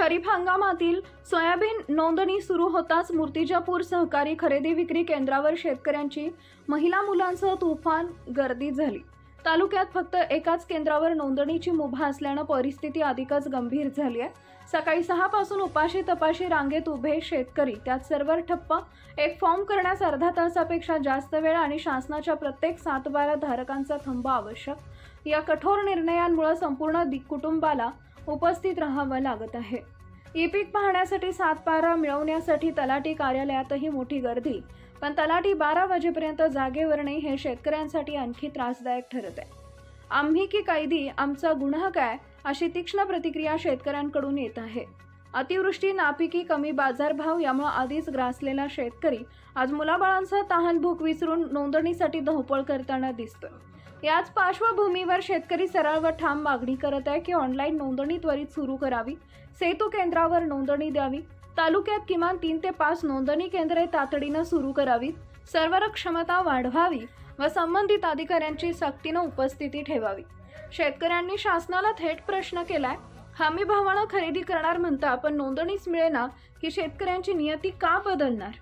खरीप हंगामातील सोयाबीन नोंदणी सुरू होताच मूर्तिजापूर सहकारी खरेदी विक्री केंद्रावर शेतकऱ्यांची महिला मुलांसह तुफान गर्दी झाली। तालुक्यात फक्त एकाच केंद्रावर नोंदणीची मुभा असल्याने परिस्थिती अधिकच गंभीर झाली आहे। सकाळी 6 पासून उपाशी तपाशी रांगेत उभे शेतकरी, त्यात सर्व्हर ठप्प, एक फॉर्म करण्यास अर्धा तासापेक्षा जास्त वेळ आणि शासनाच्या प्रत्येक 7/12 धारकांचा थंब आवश्यक। या कठोर निर्णयांमुळे संपूर्ण कुटुंबाला उपस्थित राहावं लागत आहे। ई-पीक पाहण्यासाठी 7/12 मिळवण्यासाठी तलाठी कार्यालयातही मोठी गर्दी, पण तलाठी 12 वाजेपर्यंत जागेवर नाही हे शेतकऱ्यांसाठी आणखी त्रासदायक ठरत आहे। आम्ही की कैदी, आमचा गुन्हा काय, अशी तीक्ष्ण प्रतिक्रिया शेतकऱ्यांकडून येत आहे। अतिवृष्टी, नापिकी, कमी बाजारभाव यामुळे आधीच ग्रासलेला शेतकरी आज मुलाबाळांसह तहान-भूक विसरून नोंदणीसाठी धावपळ करताना दिसतोय। याच पार्श्वभूमीवर शेतकरी सरळ व ठाम मागणी करत आहे की ऑनलाईन नोंदणी त्वरित सुरू करावी, सेतू केंद्रावर नोंदणी द्यावी, तालुक्यात किमान 3 ते 5 नोंदणी केंद्रे तातडीने सुरू करावीत, सर्व्हर क्षमता वाढवावी व संबंधित अधिकाऱ्यांची सक्तीने उपस्थिती ठेवावी। शेतकऱ्यांनी शासनाला थेट प्रश्न केलाय, हमी भावाने खरेदी करणार म्हणता पण नोंदणीच मिळेना की शेतकऱ्यांची नियती का बदलणार?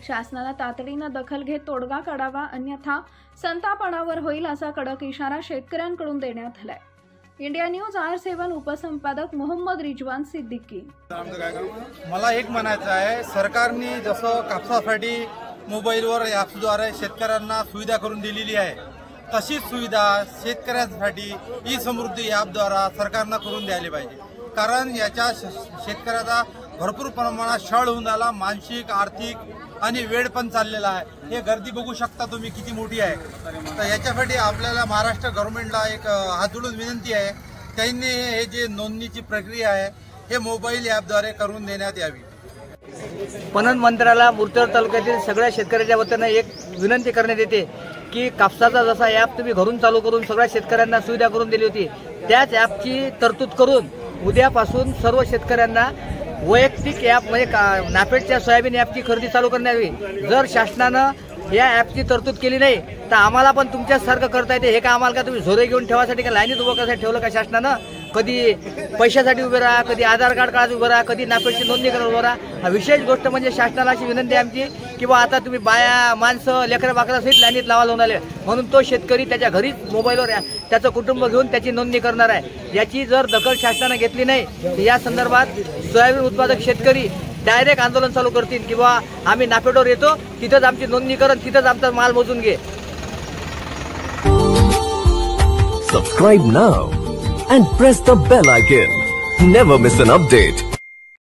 शासनाला तातडीने दखल घेत तोडगा काढावा, अन्यथा संतापणावर होईल असा कडक इशारा शेतकऱ्यांकडून देण्यात आलाय। इंडिया न्यूज R7 उपसंपादक मोहम्मद रिजवान सिद्दीकी। मला एक म्हणायचं आहे, सरकारने जसं कापसासाठी मोबाईलवर ॲप्सद्वारे शेतकऱ्यांना सुविधा करून दिलेली आहे, तशीच सुविधा शेतकऱ्यांसाठी ई समृद्धी ॲपद्वारा सरकारनं करून द्यायला पाहिजे। कारण याच्या शेतकऱ्याचा भरपूर प्रमाणात छळ होऊन राहिला, मानसिक, आर्थिक आणि वेळ पण चाललेला आहे। हे गर्दी बघू शकता तुम्ही किती मोठी आहे। तर याच्यासाठी आपल्याला महाराष्ट्र गव्हर्नमेंटला एक हात जोडून विनंती आहे, त्यांनी हे जे नोंदणीची प्रक्रिया आहे हे मोबाईल ॲपद्वारे करून देण्यात यावी। पणन मंत्र्याला मुर्तेड तालुक्यातील सगळ्या शेतकऱ्यांच्या वतीनं एक विनंती करण्यात येते की कापसाचा जसा ॲप तुम्ही घरून चालू करून सगळ्या शेतकऱ्यांना सुविधा करून दिली होती, त्याच ॲपची तरतूद करून उद्यापासून सर्व शेतकऱ्यांना वैयक्तिक ॲप म्हणजे नाफेडच्या सोयाबीन ॲपची खरेदी चालू करण्यात यावी। जर शासनानं या ॲपची तरतूद केली नाही तर आम्हाला पण तुमच्यासारखं करता येते। हे का आम्हाला का तुम्ही झोरे घेऊन ठेवासाठी का लाईनीत उभं करायसाठी ठेवलं का शासनानं? कधी पैशासाठी उभे राहा, कधी आधार कार्ड काढायला उभं राहा, कधी नाफेडची नोंदणी करायला उभं राहा। विशेष गोष्ट म्हणजे शासनाला अशी विनंती आहे आमची की बा आता तुम्ही बाया, माणसं, लेकरं बाकरा सहित लाईनीत लावायला होऊन आले, म्हणून तो शेतकरी त्याच्या घरीच मोबाईलवर त्याचं कुटुंब घेऊन त्याची नोंदणी करणार आहे। याची जर दखल शासनानं घेतली नाही तर या संदर्भात सोयाबीन उत्पादक शेतकरी डायरेक्ट आंदोलन चालू करतील की बा आम्ही नाफेडवर येतो, तिथंच आमची नोंदणी करून तिथंच आमचा माल मोजून घे। Subscribe now and press the bell icon. Never miss an update.